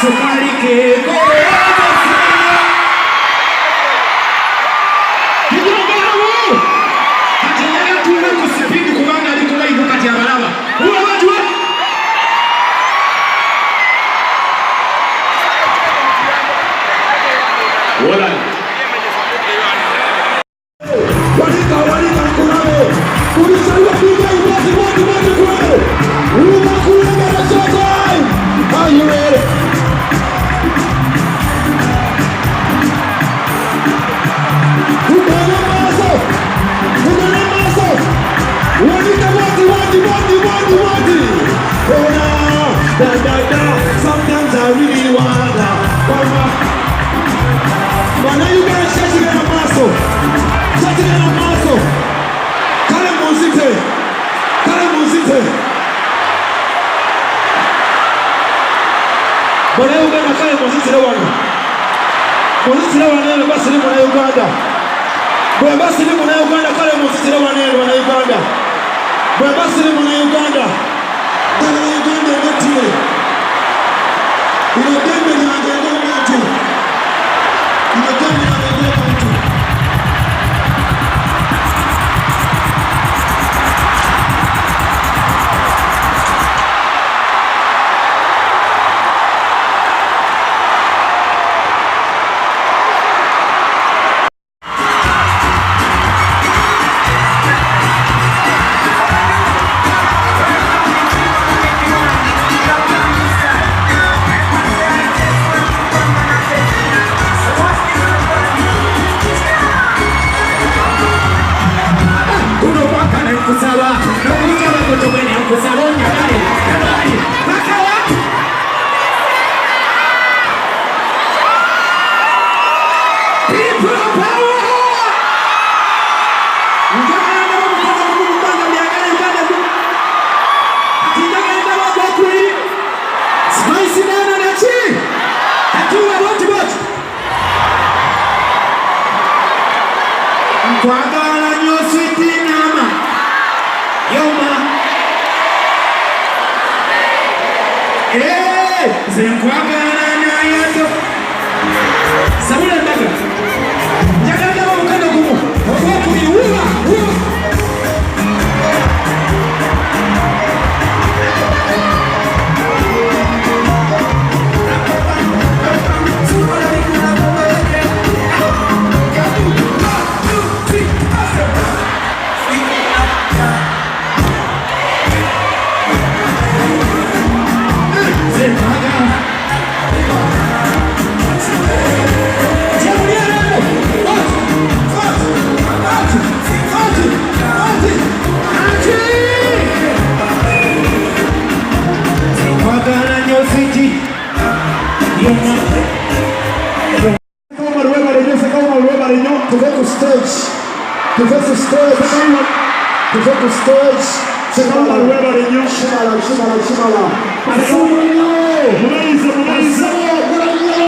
sukari keko sometimes I really wonder. But now you guys shut it down, muscle. Shut it down, muscle. Kale Muzite. Kale Muzite. Bwana Uganda Kale Muzite lewana. Muzite lewana basi ni mwana Uganda. Bwana basi ni mwana Uganda Kale Muzite lewana ni mwana Uganda. Bwana basi ni mwana Uganda. Kale Uganda ngetiye. Unadembe ni angalia mtu. Unadembe ni angalia mtu. Kwagala nyo sweet nama Yoma Zenkwagala na yato Samula ndaga Njagala wa mkanda gumu Waku ni uwa Shimala.